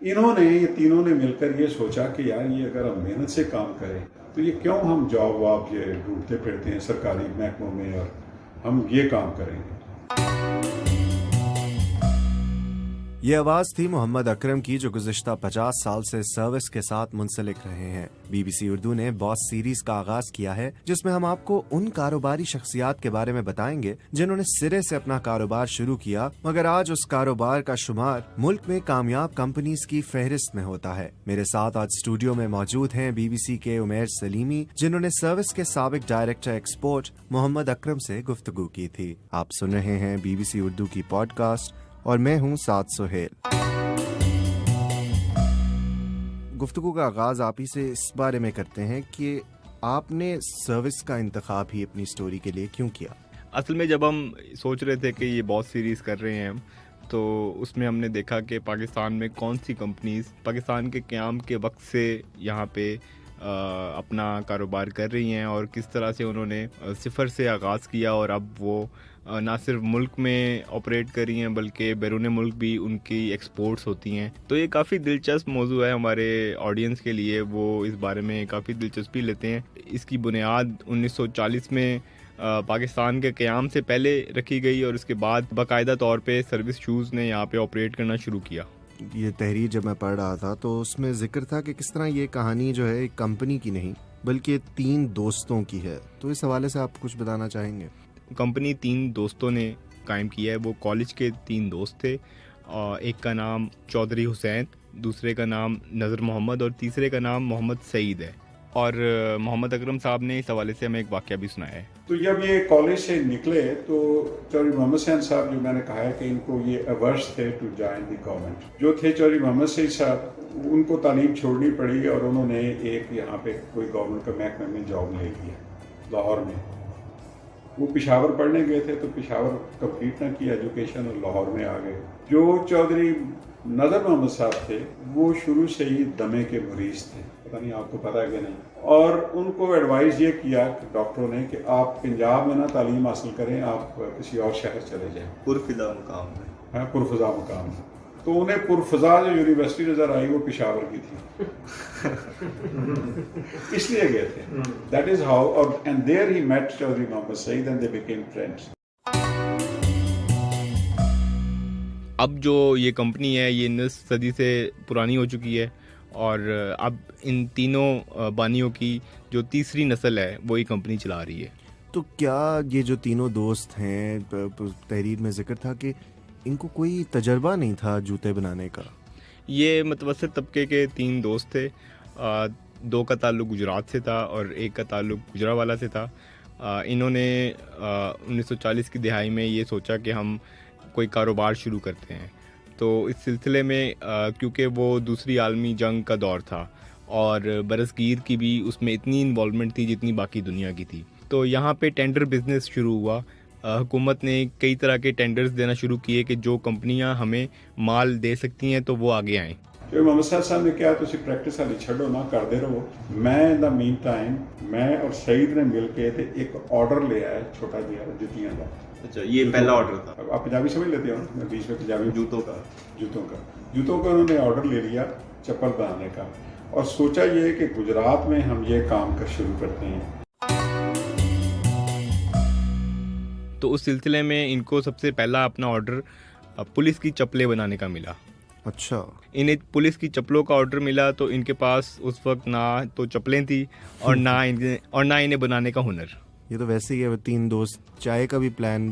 इन्होंने, ये तीनों ने मिलकर ये सोचा कि यार ये अगर हम मेहनत से काम करें तो ये क्यों हम जॉब वॉब ये ढूंढते फिरते हैं सरकारी महकमों में, और हम ये काम करेंगे। ये आवाज़ थी मोहम्मद अकरम की, जो गुज़िश्ता 50 साल से सर्विस के साथ मुंसलिक रहे हैं। BBC उर्दू ने बॉस सीरीज का आगाज किया है, जिसमें हम आपको उन कारोबारी शख्सियात के बारे में बताएंगे जिन्होंने सिरे से अपना कारोबार शुरू किया, मगर आज उस कारोबार का शुमार मुल्क में कामयाब कंपनीज की फहरिस्त में होता है। मेरे साथ आज स्टूडियो में मौजूद हैं BBC के उमैर सलीमी, जिन्होंने सर्विस के साबिक डायरेक्टर एक्सपोर्ट मोहम्मद अकरम से गुफ्तगू की थी। आप सुन रहे हैं BBC उर्दू की पॉडकास्ट और मैं हूं साद सुहेल। गुफ्तगू का आगाज आप ही से इस बारे में करते हैं कि आपने सर्विस का इंतखाब ही अपनी स्टोरी के लिए क्यों किया? असल में जब हम सोच रहे थे कि ये बॉस सीरीज़ कर रहे हैं हम, तो उसमें हमने देखा कि पाकिस्तान में कौन सी कंपनीज पाकिस्तान के क़याम के वक्त से यहाँ पे अपना कारोबार कर रही हैं और किस तरह से उन्होंने सिफर से आगाज़ किया और अब वो ना सिर्फ मुल्क में ऑपरेट कर रही हैं बल्कि बैरून मुल्क भी उनकी एक्सपोर्ट्स होती हैं। तो ये काफ़ी दिलचस्प मौजू है हमारे ऑडियंस के लिए, वो इस बारे में काफ़ी दिलचस्पी लेते हैं। इसकी बुनियाद 1940 में पाकिस्तान के क़याम से पहले रखी गई और उसके बाद बाकायदा तौर पे सर्विस शूज़ ने यहाँ पे ऑपरेट करना शुरू किया। ये तहरीर जब मैं पढ़ रहा था तो उसमें जिक्र था कि किस तरह ये कहानी जो है एक कंपनी की नहीं बल्कि 3 दोस्तों की है। तो इस हवाले से आप कुछ बताना चाहेंगे? कंपनी 3 दोस्तों ने कायम किया है। वो कॉलेज के 3 दोस्त थे। एक का नाम चौधरी हुसैन, दूसरे का नाम नज़र मोहम्मद और तीसरे का नाम मोहम्मद सईद है। और मोहम्मद अकरम साहब ने इस हवाले से हमें एक वाक़या भी सुनाया है। तो जब ये कॉलेज से निकले तो चौधरी मोहम्मद सईद साहब, जो मैंने कहा है कि इनको ये अवर्स थे टू जॉइन द गवर्नमेंट, जो थे चौधरी मोहम्मद सईद साहब, उनको तालीम छोड़नी पड़ी और उन्होंने एक यहाँ पे कोई गवर्नमेंट के महकमे में जॉब ले लिया लाहौर में। वो पेशावर पढ़ने गए थे तो पेशावर कंप्लीट ना की एजुकेशन और लाहौर में आ गए। जो चौधरी नज़र मोहम्मद साहब थे वो शुरू से ही दमे के मरीज थे, पता नहीं आपको पता है कि नहीं, और उनको एडवाइस ये किया डॉक्टरों ने कि आप पंजाब में ना तालीम हासिल करें, आप किसी और शहर चले जाएं पुरफिजा मुकाम में। हाँ, पुरफिजा मुकाम में। तो उन्हें पुरफिजा जो यूनिवर्सिटी नज़र आई वो पेशावर की थी इसलिए गए थे। दैट इज हाउ, और and there he met Chaudhary Mohammad Saeed and they became friends. अब जो ये कंपनी है ये 19 सदी से पुरानी हो चुकी है और अब इन तीनों बानियों की जो तीसरी नस्ल है वो ये कंपनी चला रही है। तो क्या ये जो तीनों दोस्त हैं, तहरीर में जिक्र था कि इनको कोई तजर्बा नहीं था जूते बनाने का? ये मतवसत तबके के 3 दोस्त थे। 2 का ताल्लुक गुजरात से था और एक का ताल्लुक गुजरावाला से था। इन्होंने 1940 की दिहाई में ये सोचा कि हम कोई कारोबार शुरू करते हैं। तो इस सिलसिले में क्योंकि वो दूसरी आलमी जंग का दौर था और बरसगीर की भी उसमें इतनी इन्वॉल्वमेंट थी जितनी बाकी दुनिया की थी, तो यहाँ पे टेंडर बिजनेस शुरू हुआ। हुकूमत ने कई तरह के टेंडर्स देना शुरू किए कि जो कंपनियां हमें माल दे सकती हैं तो वो आगे आएँ। जो मोहम्मद साहब ने कहा तुम प्रैक्टिस वाली छो ना, करते रहो। मैं इन द मीन टाइम मैं और सईद ने मिल के एक ऑर्डर ले आया छोटा जिहा जुतियां का। अच्छा, ये पहला ऑर्डर था। आप पंजाबी समझ लेते हो, मैं बीच में पंजाबी। जूतों का उन्होंने ऑर्डर ले लिया चप्पल बनाने का और सोचा ये कि गुजरात में हम ये काम कर शुरू करते हैं। तो उस सिलसिले में इनको सबसे पहला अपना ऑर्डर पुलिस की चप्पलें बनाने का मिला। अच्छा, इन्हें पुलिस की चप्पलों का ऑर्डर मिला तो इनके पास उस वक्त ना तो चप्पलें थी और ना इन्हें बनाने का हुनर। ये तो वैसे ही है, 3 दोस्त, चाय का भी प्लान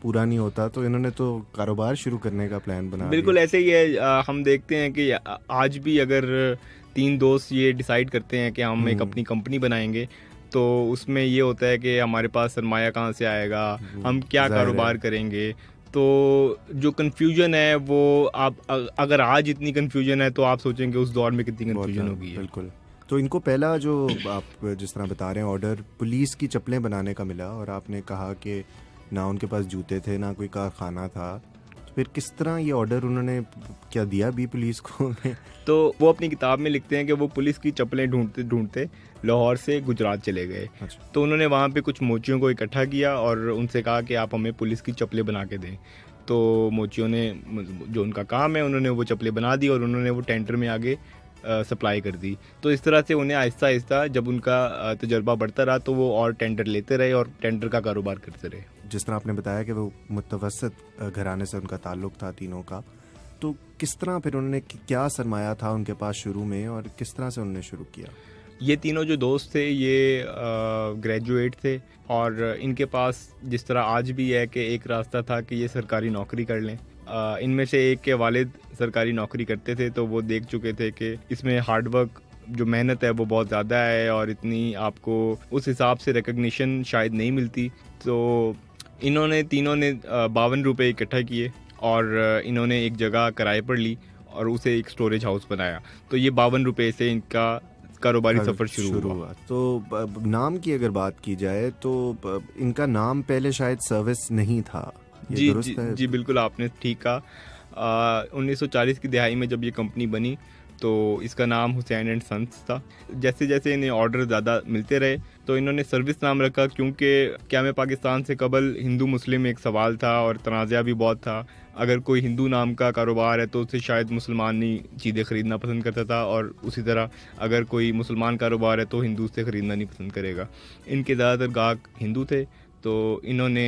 पूरा नहीं होता तो इन्होंने तो कारोबार शुरू करने का प्लान बना बिल्कुल ऐसे ही है। हम देखते हैं कि आज भी अगर 3 दोस्त ये डिसाइड करते हैं कि हम एक अपनी कंपनी बनाएंगे तो उसमें ये होता है कि हमारे पास सरमाया कहाँ से आएगा, हम क्या कारोबार करेंगे। तो जो कन्फ्यूजन है वो आप अगर आज इतनी कन्फ्यूजन है तो आप सोचेंगे उस दौर में कितनी कन्फ्यूजन होगी। बिल्कुल। तो इनको पहला जो आप जिस तरह बता रहे हैं ऑर्डर पुलिस की चप्पलें बनाने का मिला और आपने कहा कि ना उनके पास जूते थे ना कोई कारखाना था, तो फिर किस तरह ये ऑर्डर उन्होंने क्या दिया भी पुलिस को? तो वो अपनी किताब में लिखते हैं कि वो पुलिस की चप्पलें ढूंढते ढूंढते लाहौर से गुजरात चले गए। अच्छा। तो उन्होंने वहाँ पे कुछ मोचियों को इकट्ठा किया और उनसे कहा कि आप हमें पुलिस की चप्पलें बना के दें। तो मोचियों ने जो उनका काम है उन्होंने वो चप्पलें बना दी और उन्होंने वो टेंडर में आगे सप्लाई कर दी। तो इस तरह से उन्हें आहिस्ता आहिस्ता जब उनका तजर्बा बढ़ता रहा तो वो और टेंडर लेते रहे और टेंडर का कारोबार करते रहे। जिस तरह आपने बताया कि वो मुतवसत घराने से उनका ताल्लुक था तीनों का, तो किस तरह फिर उन्होंने, क्या सरमाया था उनके पास शुरू में और किस तरह से उन्होंने शुरू किया? ये तीनों जो दोस्त थे ये ग्रेजुएट थे और इनके पास जिस तरह आज भी है कि एक रास्ता था कि ये सरकारी नौकरी कर लें। इनमें से एक के वालिद सरकारी नौकरी करते थे तो वो देख चुके थे कि इसमें हार्डवर्क जो मेहनत है वो बहुत ज़्यादा है और इतनी आपको उस हिसाब से रिकग्निशन शायद नहीं मिलती। तो इन्होंने तीनों ने 52 रुपये इकट्ठा किए और इन्होंने एक जगह किराए पर ली और उसे एक स्टोरेज हाउस बनाया। तो ये 52 रुपये से इनका कारोबारी सफ़र शुरू हुआ। तो नाम की अगर बात की जाए तो इनका नाम पहले शायद सर्विस नहीं था, ये दुरुस्त है? जी बिल्कुल, आपने ठीक कहा। 1940 की दिहाई में जब ये कंपनी बनी तो इसका नाम हुसैन एंड सन्स था। जैसे जैसे इन्हें ऑर्डर ज़्यादा मिलते रहे तो इन्होंने सर्विस नाम रखा, क्योंकि क़याम पाकिस्तान से कबल हिंदू मुस्लिम एक सवाल था और तनाज़ा भी बहुत था। अगर कोई हिंदू नाम का कारोबार है तो उससे शायद मुसलमान ही चीज़ें ख़रीदना पसंद करता था और उसी तरह अगर कोई मुसलमान कारोबार है तो हिंदू उससे ख़रीदना नहीं पसंद करेगा। इनके ज़्यादातर गाहक हिंदू थे तो इन्होंने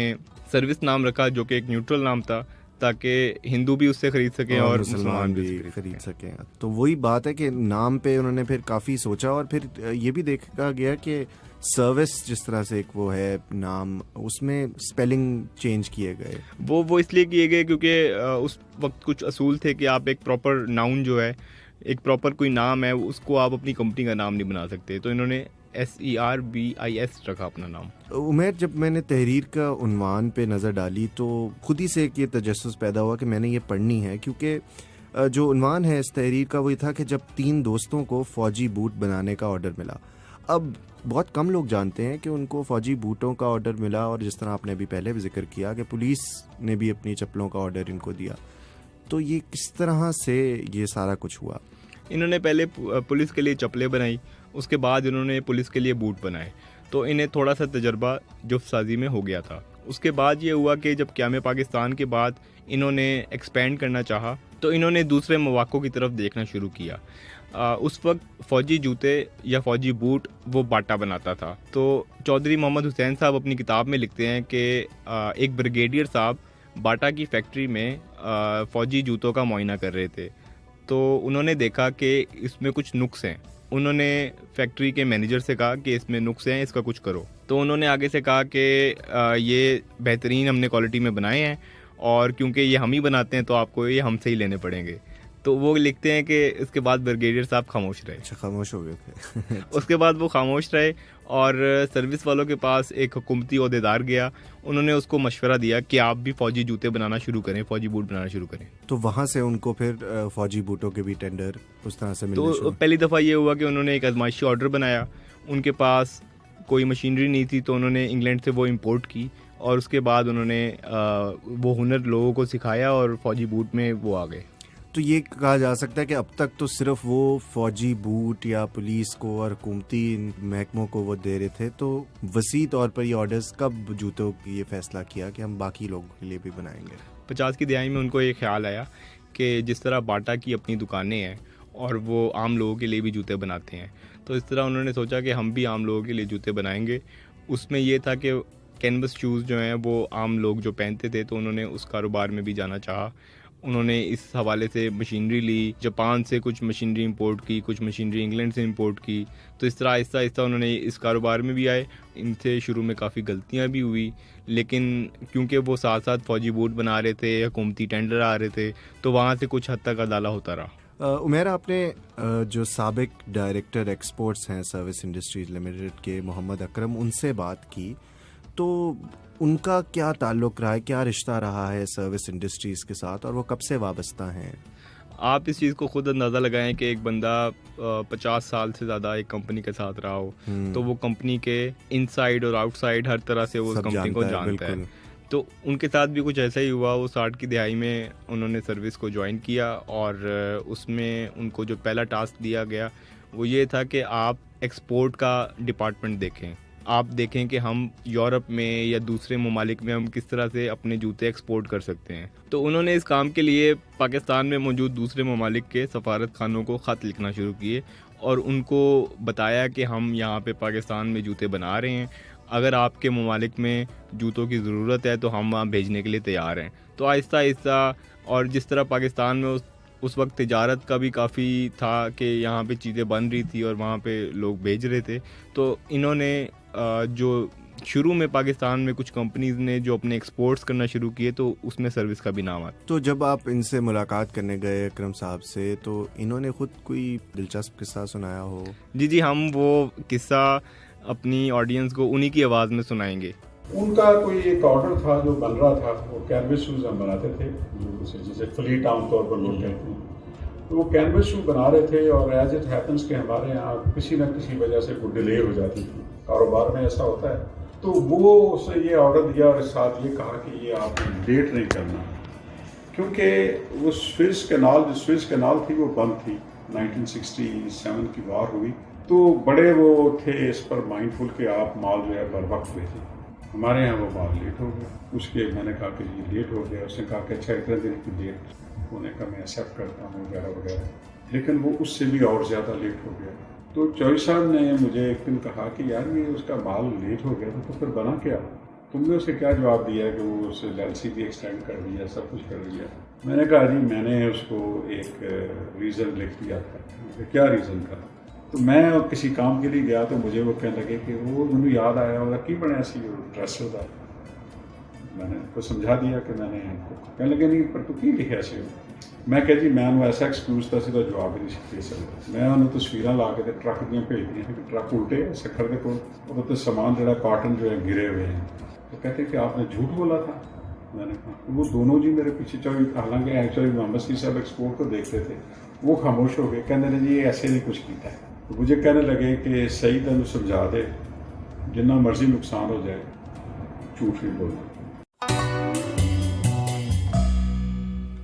सर्विस नाम रखा जो कि एक न्यूट्रल नाम था ताकि हिंदू भी उससे खरीद सकें और मुसलमान भी खरीद सकें। तो वही बात है कि नाम पे उन्होंने फिर काफ़ी सोचा और फिर ये भी देखा गया कि सर्विस जिस तरह से एक वो है नाम, उसमें स्पेलिंग चेंज किए गए। वो इसलिए किए गए क्योंकि उस वक्त कुछ असूल थे कि आप एक प्रॉपर नाउन जो है, एक प्रॉपर कोई नाम है, उसको आप अपनी कंपनी का नाम नहीं बना सकते। तो इन्होंने SERBIS रखा अपना नाम। उमर, जब मैंने तहरीर का उन्वान पे नज़र डाली तो खुद ही से एक ये तजस्सुस पैदा हुआ कि मैंने ये पढ़नी है, क्योंकि जो उन्वान है इस तहरीर का वो था कि जब 3 दोस्तों को फ़ौजी बूट बनाने का ऑर्डर मिला। अब बहुत कम लोग जानते हैं कि उनको फ़ौजी बूटों का ऑर्डर मिला और जिस तरह आपने अभी पहले भी जिक्र किया कि पुलिस ने भी अपनी चप्पलों का ऑर्डर इनको दिया। तो ये किस तरह से ये सारा कुछ हुआ? इन्होंने पहले पुलिस के लिए चप्पलें बनाई, उसके बाद इन्होंने पुलिस के लिए बूट बनाए। तो इन्हें थोड़ा सा तजर्बा जुफ्तसाजी में हो गया था। उसके बाद ये हुआ कि जब क़याम पाकिस्तान के बाद इन्होंने एक्सपेंड करना चाहा तो इन्होंने दूसरे मौक़ों की तरफ देखना शुरू किया। उस वक्त फ़ौजी जूते या फ़ौजी बूट वो बाटा बनाता था। तो चौधरी मोहम्मद हुसैन साहब अपनी किताब में लिखते हैं कि एक ब्रिगेडियर साहब बाटा की फैक्ट्री में फ़ौजी जूतों का मुआयना कर रहे थे। तो उन्होंने देखा कि इसमें कुछ नुक्स हैं। उन्होंने फैक्ट्री के मैनेजर से कहा कि इसमें नुक्स हैं, इसका कुछ करो। तो उन्होंने आगे से कहा कि ये बेहतरीन हमने क्वालिटी में बनाए हैं और क्योंकि ये हम ही बनाते हैं तो आपको ये हमसे ही लेने पड़ेंगे। तो वो लिखते हैं कि इसके बाद ब्रिगेडियर साहब खामोश रहे। अच्छा, खामोश हो गए थे। उसके बाद वो खामोश रहे और सर्विस वालों के पास एक हुकूमती ओहदेदार गया। उन्होंने उसको मशवरा दिया कि आप भी फ़ौजी जूते बनाना शुरू करें, फ़ौजी बूट बनाना शुरू करें। तो वहाँ से उनको फिर फ़ौजी बूटों के भी टेंडर उस तरह से मिलने शुरू। तो पहली दफ़ा ये हुआ कि उन्होंने एक आजमाइशी ऑर्डर बनाया। उनके पास कोई मशीनरी नहीं थी तो उन्होंने इंग्लैंड से वो इम्पोर्ट की और उसके बाद उन्होंने वो हुनर लोगों को सिखाया और फ़ौजी बूट में वो आ गए। तो ये कहा जा सकता है कि अब तक तो सिर्फ वो फ़ौजी बूट या पुलिस को और हुकूमती महकमों को वो दे रहे थे, तो वसी तौर पर ये ऑर्डर्स कब जूतों की ये फैसला किया कि हम बाकी लोगों के लिए भी बनाएंगे? 50 की दिहाई में उनको ये ख्याल आया कि जिस तरह बाटा की अपनी दुकानें हैं और वो आम लोगों के लिए भी जूते बनाते हैं, तो इस तरह उन्होंने सोचा कि हम भी आम लोगों के लिए जूते बनाएंगे। उसमें ये था कि कैनवस शूज़ जो हैं वो आम लोग जो पहनते थे, तो उन्होंने उस कारोबार में भी जाना चाहा। उन्होंने इस हवाले से मशीनरी ली, जापान से कुछ मशीनरी इंपोर्ट की, कुछ मशीनरी इंग्लैंड से इंपोर्ट की। तो इस तरह आहिस्ता आहिस्ता उन्होंने इस कारोबार में भी आए। इनसे शुरू में काफ़ी गलतियां भी हुई, लेकिन क्योंकि वो साथ साथ फ़ौजी बूट बना रहे थे, हुकूमती टेंडर आ रहे थे, तो वहाँ से कुछ हद तक अदाला होता रहा। उमेर, आपने जो साबिक डायरेक्टर एक्सपोर्ट्स हैं सर्विस इंडस्ट्रीज लिमिटेड के मोहम्मद अकरम, उनसे बात की, तो उनका क्या ताल्लुक़ रहा है, क्या रिश्ता रहा है सर्विस इंडस्ट्रीज़ के साथ और वो कब से वाबस्ता हैं? आप इस चीज़ को खुद अंदाज़ा लगाएं कि एक बंदा 50 साल से ज़्यादा एक कंपनी के साथ रहा हो, तो वो कंपनी के इनसाइड और आउटसाइड हर तरह से वो कंपनी को जानता है। तो उनके साथ भी कुछ ऐसा ही हुआ। वो 60 की दिहाई में उन्होंने सर्विस को ज्वाइन किया और उसमें उनको जो पहला टास्क दिया गया वो ये था कि आप एक्सपोर्ट का डिपार्टमेंट देखें। आप देखें कि हम यूरोप में या दूसरे ममालिक में हम किस तरह से अपने जूते एक्सपोर्ट कर सकते हैं। तो उन्होंने इस काम के लिए पाकिस्तान में मौजूद दूसरे ममालिक के सफारत खानों को ख़त लिखना शुरू किए और उनको बताया कि हम यहाँ पे पाकिस्तान में जूते बना रहे हैं, अगर आपके ममालिक में जूतों की ज़रूरत है तो हम वहाँ भेजने के लिए तैयार हैं। तो आहिस्ता आहिस्ता, और जिस तरह पाकिस्तान में उस वक्त तिजारत का भी काफ़ी था कि यहाँ पे चीज़ें बन रही थी और वहाँ पे लोग भेज रहे थे, तो इन्होंने जो शुरू में पाकिस्तान में कुछ कंपनीज ने जो अपने एक्सपोर्ट्स करना शुरू किए तो उसमें सर्विस का भी नाम आता। तो जब आप इनसे मुलाकात करने गए अकरम साहब से, तो इन्होंने खुद कोई दिलचस्प किस्सा सुनाया हो? जी, हम वो किस्सा अपनी ऑडियंस को उन्हीं की आवाज़ में सुनाएंगे। उनका कोई एक ऑर्डर था जो बन रहा था, वो कैनवस शूज़ हम बनाते थे, जिसे फ्लीट आमतौर पर लोग कहते हैं। तो वो कैनवस शू बना रहे थे और एज इट हैपन्स कि हमारे यहाँ किसी न किसी वजह से कोई डिले हो जाती थी, कारोबार में ऐसा होता है। तो वो उसे ये ऑर्डर दिया और साथ ये कहा कि ये आपने लेट नहीं करना, क्योंकि वो स्विस कैनाल थी वो बंद थी, 1967 की वार हुई, तो बड़े वो थे इस पर माइंडफुल कि आप माल जो है बर वक्त भेजें। हमारे यहाँ वो माल लेट हो गया, उसके मैंने कहा कि ये लेट हो गया, उसने कहा कि अच्छा इतने दिन की लेट होने का मैं एक्सेप्ट करता हूँ वगैरह वगैरह, लेकिन वो उससे भी और ज़्यादा लेट हो गया। तो चौधरी साहब ने मुझे एक दिन कहा कि यार ये उसका माल लेट हो गया तो फिर बना क्या? तुमने उसे क्या जवाब दिया कि वो उसे एलसी भी एक्सटेंड कर दिया, सब कुछ कर दिया? मैंने कहा जी मैंने उसको एक रीज़न लिख दिया था। क्या रीज़न था? तो मैं किसी काम के लिए गया तो मुझे वो कहने लगे कि वो मुझे याद आया होगा कि बने ऐसी ड्रेस होता। मैंने उनको समझा दिया कि मैंने कहने लगे नहीं पर तू की लिखा ऐसे हो। मैं कह जी मैं ऐसा एक्सक्यूज था सीधा जवाब ही नहीं दे सकता। मैं उन्होंने तस्वीर ला के ट्रक दियाँ भेज दी कि ट्रक उल्टे सखर के कोल तो सामान जो कॉटन जो है गिरे हुए हैं। तो कहते कि आपने झूठ बोला था। मैंने कहा तो वो दोनों जी मेरे पीछे हालांकि एक्चुअली मोहम्मद सी साहब एक्सपोर्ट को देखते थे, वो खामोश हो गए, कहने लगे जी ऐसे नहीं कुछ किया है। तो मुझे कहने लगे कि सही तेन समझा दे, जितना मर्जी नुकसान हो जाए झूठ नहीं बोलना।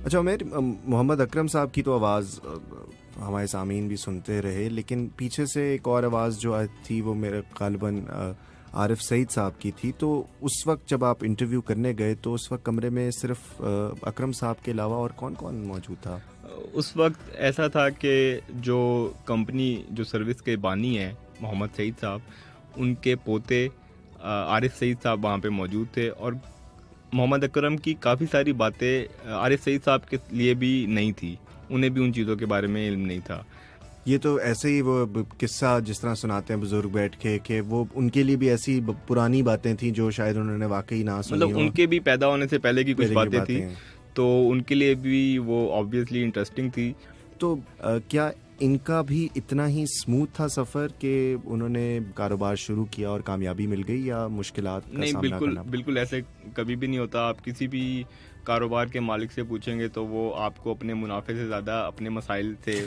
अच्छा उमेर, मोहम्मद अकरम साहब की तो आवाज़ हमारे सामीन भी सुनते रहे, लेकिन पीछे से एक और आवाज़ जो थी वो मेरे गालिबन आरिफ सईद साहब की थी। तो उस वक्त जब आप इंटरव्यू करने गए तो उस वक्त कमरे में सिर्फ अकरम साहब के अलावा और कौन कौन मौजूद था? उस वक्त ऐसा था कि जो कंपनी जो सर्विस के बानी हैं मोहम्मद सईद साहब, उनके पोते आरिफ सईद साहब वहाँ पे मौजूद थे और मोहम्मद अकरम की काफ़ी सारी बातें आरिफ सईद साहब के लिए भी नहीं थी, उन्हें भी उन चीज़ों के बारे में इल्म नहीं था। ये तो ऐसे ही वो किस्सा जिस तरह सुनाते हैं बुजुर्ग बैठ के कि वो उनके लिए भी ऐसी पुरानी बातें थी जो शायद उन्होंने वाकई ना सुनी, मतलब उनके भी पैदा होने से पहले की कुछ बातें थी, तो उनके लिए भी वो ऑब्वियसली इंटरेस्टिंग थी। तो क्या इनका भी इतना ही स्मूथ था सफ़र कि उन्होंने कारोबार शुरू किया और कामयाबी मिल गई, या मुश्किलात का नहीं? सामना करना? बिल्कुल ऐसे कभी भी नहीं होता। आप किसी भी कारोबार के मालिक से पूछेंगे तो वो आपको अपने मुनाफे से ज़्यादा अपने मसाइल से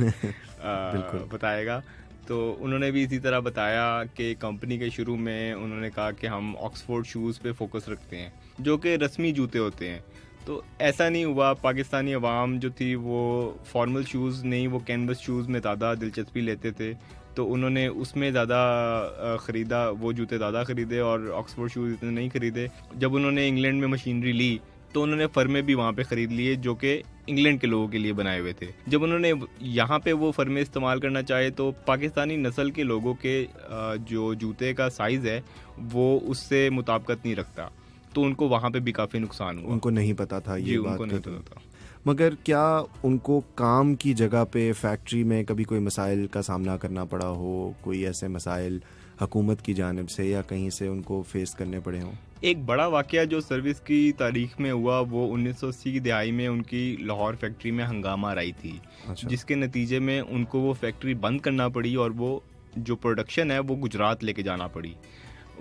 बताएगा। तो उन्होंने भी इसी तरह बताया कि कंपनी के शुरू में उन्होंने कहा कि हम ऑक्सफोर्ड शूज़ पे फोकस रखते हैं जो कि रस्मी जूते होते हैं। तो ऐसा नहीं हुआ, पाकिस्तानी अवाम जो थी वो फॉर्मल शूज़ नहीं, वो कैनवस शूज़ में ज़्यादा दिलचस्पी लेते थे, तो उन्होंने उसमें ज़्यादा ख़रीदा, वो जूते ज़्यादा ख़रीदे और ऑक्सफोर्ड शूज़ इतने नहीं ख़रीदे। जब उन्होंने इंग्लैंड में मशीनरी ली तो उन्होंने फर्में भी वहाँ पे ख़रीद लिए जो कि इंग्लैंड के लोगों के लिए बनाए हुए थे। जब उन्होंने यहाँ पे वो फर्में इस्तेमाल करना चाहे तो पाकिस्तानी नस्ल के लोगों के जो जूते का साइज़ है वो उससे मुताबिकत नहीं रखता, तो उनको वहाँ पे भी काफ़ी नुकसान हुआ। उनको नहीं पता था ये बात? उनको नहीं पता था। मगर क्या उनको काम की जगह पे फैक्ट्री में कभी कोई मसाइल का सामना करना पड़ा हो, कोई ऐसे मसाइल हुकूमत की जानिब से या कहीं से उनको फेस करने पड़े हों? एक बड़ा वाक़या जो सर्विस की तारीख में हुआ वो 1980 की दिहाई में उनकी लाहौर फैक्ट्री में हंगामा आई थी। अच्छा। जिसके नतीजे में उनको वो फैक्ट्री बंद करना पड़ी और वो जो प्रोडक्शन है वो गुजरात लेके जाना पड़ी।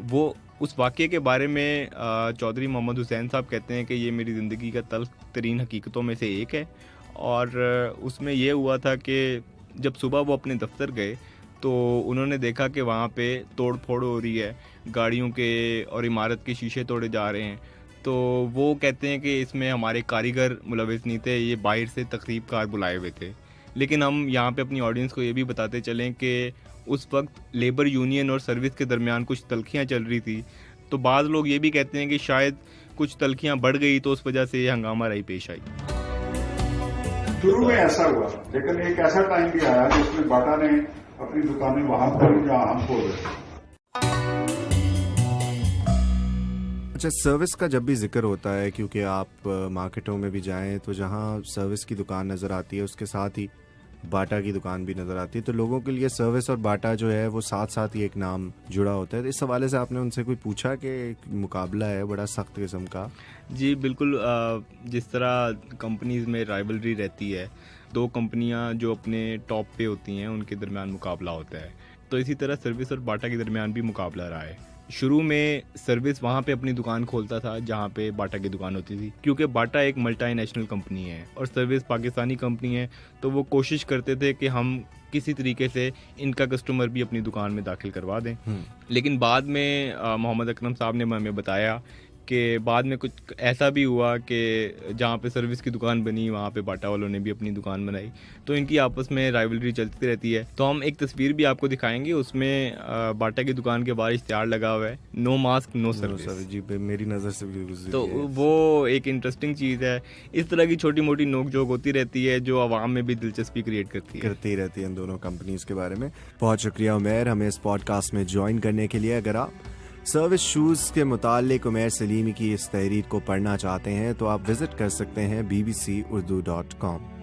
वो उस वाक़े के बारे में चौधरी मोहम्मद हुसैन साहब कहते हैं कि ये मेरी ज़िंदगी का तल्ख़ तरीन हकीकतों में से एक है। और उसमें ये हुआ था कि जब सुबह वो अपने दफ्तर गए तो उन्होंने देखा कि वहाँ पे तोड़ फोड़ हो रही है, गाड़ियों के और इमारत के शीशे तोड़े जा रहे हैं। तो वो कहते हैं कि इसमें हमारे कारीगर मुलविस नहीं थे, ये बाहर से तकरीबकार बुलाए हुए थे। लेकिन हम यहाँ पे अपनी ऑडियंस को ये भी बताते चलें कि उस वक्त लेबर यूनियन और सर्विस के दरमियान कुछ तल्खियाँ चल रही थी। तो बाद लोग ये भी कहते हैं कि शायद कुछ तल्खियाँ बढ़ गई तो उस वजह से ये हंगामा राई पेश आई। शुरू में ऐसा हुआ, लेकिन एक ऐसा टाइम भी आया जिसमें बाटा ने अपनी दुकानें वहां खोली जहां हम खोल रहे थे। अच्छा, सर्विस का जब भी जिक्र होता है, क्योंकि आप मार्केटों में भी जाएं तो जहां सर्विस की दुकान नज़र आती है उसके साथ ही बाटा की दुकान भी नज़र आती है, तो लोगों के लिए सर्विस और बाटा जो है वो साथ साथ ही एक नाम जुड़ा होता है। तो इस हवाले से आपने उनसे कोई पूछा कि मुकाबला है बड़ा सख्त किस्म का? जी बिल्कुल, जिस तरह कंपनीज में राइवलरी रहती है, दो कंपनियां जो अपने टॉप पे होती हैं उनके दरमियान मुकाबला होता है, तो इसी तरह सर्विस और बाटा के दरमियान भी मुकाबला रहा है। शुरू में सर्विस वहाँ पे अपनी दुकान खोलता था जहाँ पे बाटा की दुकान होती थी, क्योंकि बाटा एक मल्टीनेशनल कंपनी है और सर्विस पाकिस्तानी कंपनी है, तो वो कोशिश करते थे कि हम किसी तरीके से इनका कस्टमर भी अपनी दुकान में दाखिल करवा दें। लेकिन बाद में मोहम्मद अकरम साहब ने हमें बताया कि बाद में कुछ ऐसा भी हुआ कि जहाँ पे सर्विस की दुकान बनी वहाँ पे बाटा वालों ने भी अपनी दुकान बनाई, तो इनकी आपस में राइवलरी चलती रहती है। तो हम एक तस्वीर भी आपको दिखाएंगे, उसमें बाटा की दुकान के बाहर इश्तिहार लगा हुआ है, नो मास्क नो सर्विस। जी, मेरी नज़र से भी गुजरी तो है। वो एक इंटरेस्टिंग चीज़ है। इस तरह की छोटी मोटी नोक झोंक होती रहती है जो आवाम में भी दिलचस्पी क्रिएट करती रहती है इन दोनों कंपनीज के बारे में। बहुत शुक्रिया उमैर हमें इस पॉडकास्ट में ज्वाइन करने के लिए। अगर आप सर्विस शूज़ के मुतालिक उमैर सलीमी की इस तहरीर को पढ़ना चाहते हैं तो आप विजिट कर सकते हैं bbcurdu.com।